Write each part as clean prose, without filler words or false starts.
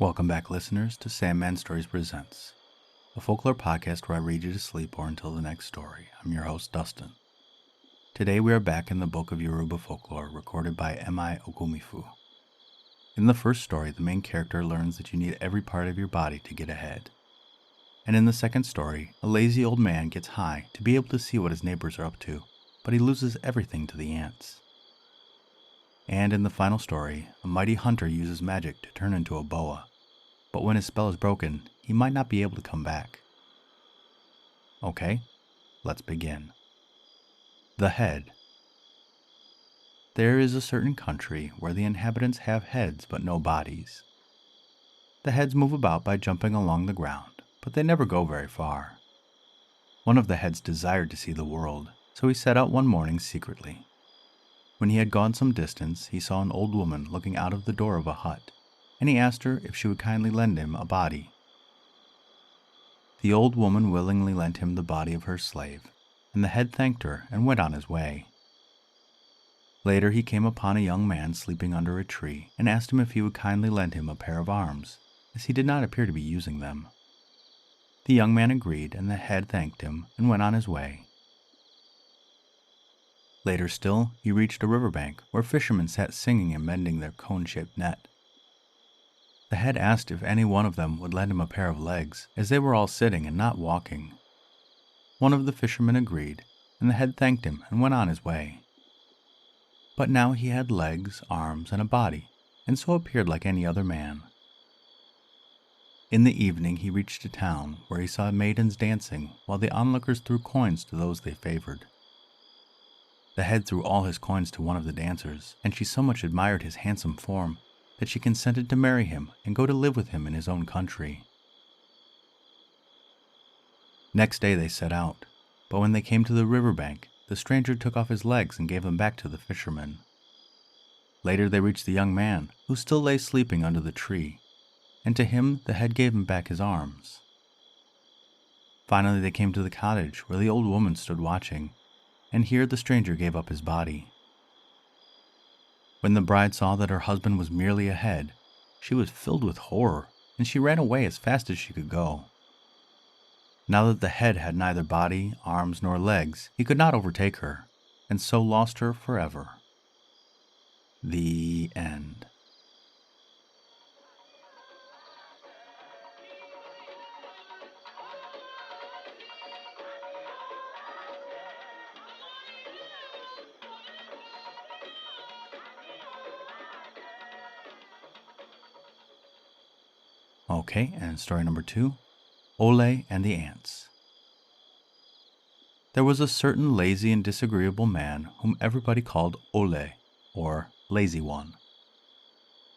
Welcome back, listeners, to Sandman Stories Presents, a folklore podcast where I read you to sleep or until the next story. I'm your host, Dustin. Today we are back in the book of Yoruba folklore recorded by M.I. Ogumefu. In the first story, the main character learns that you need every part of your body to get ahead. And in the second story, a lazy old man gets high to be able to see what his neighbors are up to, but he loses everything to the ants. And in the final story, a mighty hunter uses magic to turn into a boa, but when his spell is broken, he might not be able to come back. Okay, let's begin. The head. There is a certain country where the inhabitants have heads but no bodies. The heads move about by jumping along the ground, but they never go very far. One of the heads desired to see the world, so he set out one morning secretly. When he had gone some distance, he saw an old woman looking out of the door of a hut, and he asked her if she would kindly lend him a body. The old woman willingly lent him the body of her slave, and the head thanked her and went on his way. Later he came upon a young man sleeping under a tree and asked him if he would kindly lend him a pair of arms, as he did not appear to be using them. The young man agreed, and the head thanked him and went on his way. Later still, he reached a riverbank where fishermen sat singing and mending their cone-shaped net. The head asked if any one of them would lend him a pair of legs, as they were all sitting and not walking. One of the fishermen agreed, and the head thanked him and went on his way. But now he had legs, arms, and a body, and so appeared like any other man. In the evening he reached a town where he saw maidens dancing while the onlookers threw coins to those they favored. The head threw all his coins to one of the dancers, and she so much admired his handsome form that she consented to marry him and go to live with him in his own country. Next day they set out, but when they came to the riverbank, the stranger took off his legs and gave them back to the fisherman. Later they reached the young man, who still lay sleeping under the tree, and to him the head gave him back his arms. Finally they came to the cottage where the old woman stood watching, and here the stranger gave up his body. When the bride saw that her husband was merely a head, she was filled with horror, and she ran away as fast as she could go. Now that the head had neither body, arms, nor legs, he could not overtake her, and so lost her forever. The end. Okay, and story number 2, Ole and the Ants. There was a certain lazy and disagreeable man whom everybody called Ole, or Lazy One.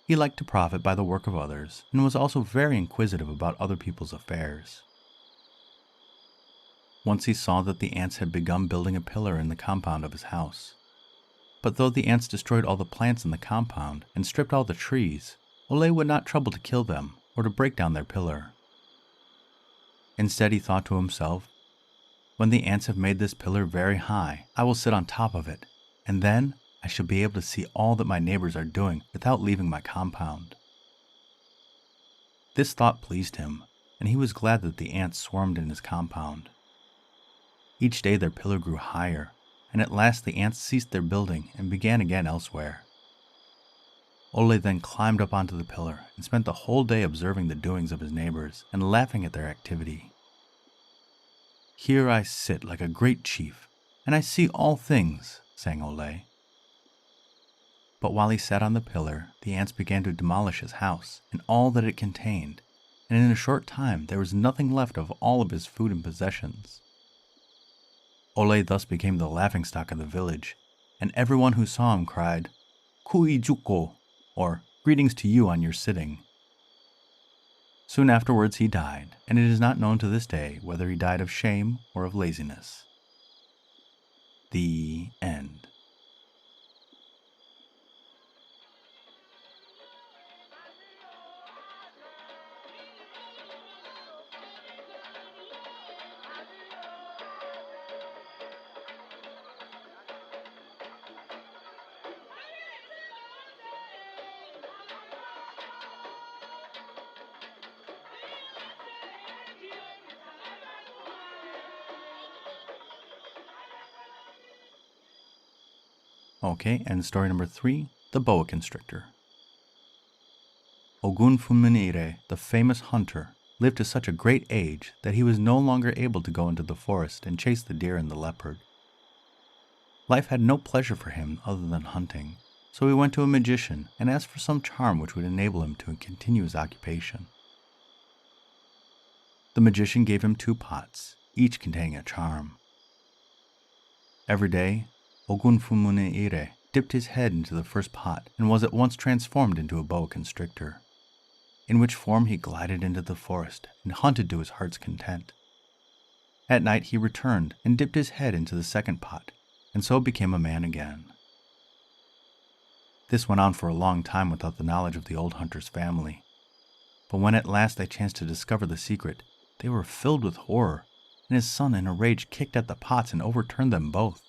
He liked to profit by the work of others, and was also very inquisitive about other people's affairs. Once he saw that the ants had begun building a pillar in the compound of his house. But though the ants destroyed all the plants in the compound and stripped all the trees, Ole would not trouble to kill them or to break down their pillar. Instead, he thought to himself, "When the ants have made this pillar very high, I will sit on top of it, and then I shall be able to see all that my neighbors are doing without leaving my compound." This thought pleased him, and he was glad that the ants swarmed in his compound. Each day their pillar grew higher, and at last the ants ceased their building and began again elsewhere. Ole then climbed up onto the pillar and spent the whole day observing the doings of his neighbors and laughing at their activity. "Here I sit like a great chief, and I see all things," sang Ole. But while he sat on the pillar, the ants began to demolish his house and all that it contained, and in a short time there was nothing left of all of his food and possessions. Ole thus became the laughingstock of the village, and everyone who saw him cried, "Kui juko," or "Greetings to you on your sitting." Soon afterwards he died, and it is not known to this day whether he died of shame or of laziness. The end. Okay, and story number 3, the boa constrictor. Ogumefu, the famous hunter, lived to such a great age that he was no longer able to go into the forest and chase the deer and the leopard. Life had no pleasure for him other than hunting, so he went to a magician and asked for some charm which would enable him to continue his occupation. The magician gave him 2 pots, each containing a charm. Every day, Ogumefu dipped his head into the first pot and was at once transformed into a boa constrictor, in which form he glided into the forest and hunted to his heart's content. At night he returned and dipped his head into the second pot, and so became a man again. This went on for a long time without the knowledge of the old hunter's family, but when at last they chanced to discover the secret, they were filled with horror, and his son in a rage kicked at the pots and overturned them both.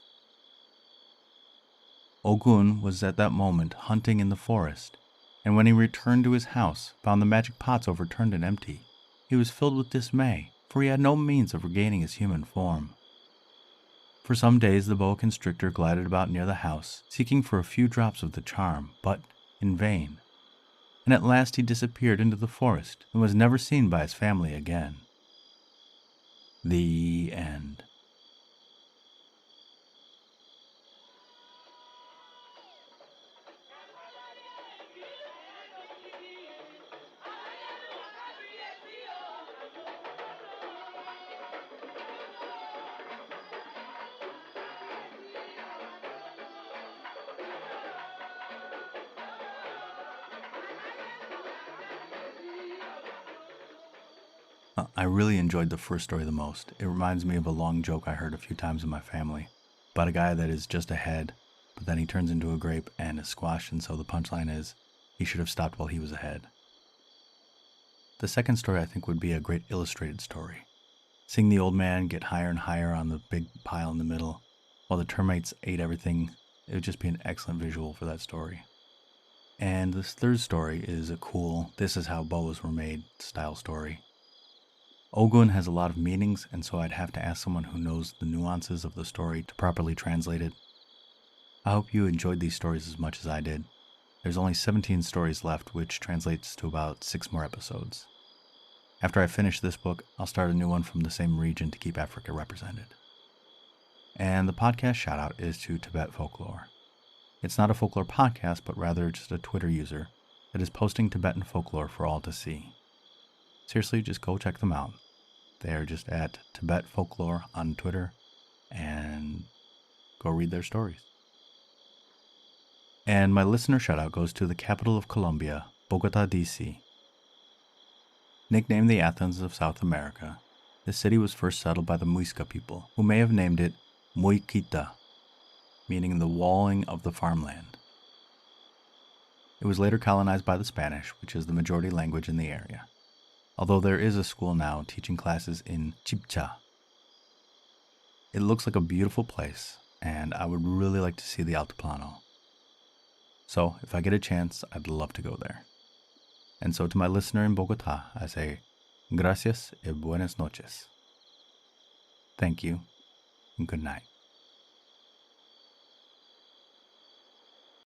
Ogun was at that moment hunting in the forest, and when he returned to his house, found the magic pots overturned and empty. He was filled with dismay, for he had no means of regaining his human form. For some days the boa constrictor glided about near the house, seeking for a few drops of the charm, but in vain, and at last he disappeared into the forest and was never seen by his family again. The end. I really enjoyed the first story the most. It reminds me of a long joke I heard a few times in my family about a guy that is just ahead, but then he turns into a grape and is squashed, and so the punchline is, he should have stopped while he was ahead. The second story I think would be a great illustrated story. Seeing the old man get higher and higher on the big pile in the middle, while the termites ate everything, it would just be an excellent visual for that story. And this third story is a cool, this is how boas were made style story. Ogun has a lot of meanings, and so I'd have to ask someone who knows the nuances of the story to properly translate it. I hope you enjoyed these stories as much as I did. There's only 17 stories left, which translates to about 6 more episodes. After I finish this book, I'll start a new one from the same region to keep Africa represented. And the podcast shoutout is to Tibet Folklore. It's not a folklore podcast, but rather just a Twitter user that is posting Tibetan folklore for all to see. Seriously, just go check them out. They are just at Tibet Folklore on Twitter, and go read their stories. And my listener shoutout goes to the capital of Colombia, Bogotá, DC. Nicknamed the Athens of South America, this city was first settled by the Muisca people, who may have named it Muiquita, meaning the walling of the farmland. It was later colonized by the Spanish, which is the majority language in the area, although there is a school now teaching classes in Chibcha. It looks like a beautiful place, and I would really like to see the Altiplano. So, if I get a chance, I'd love to go there. And so to my listener in Bogotá, I say, gracias y buenas noches. Thank you, and good night.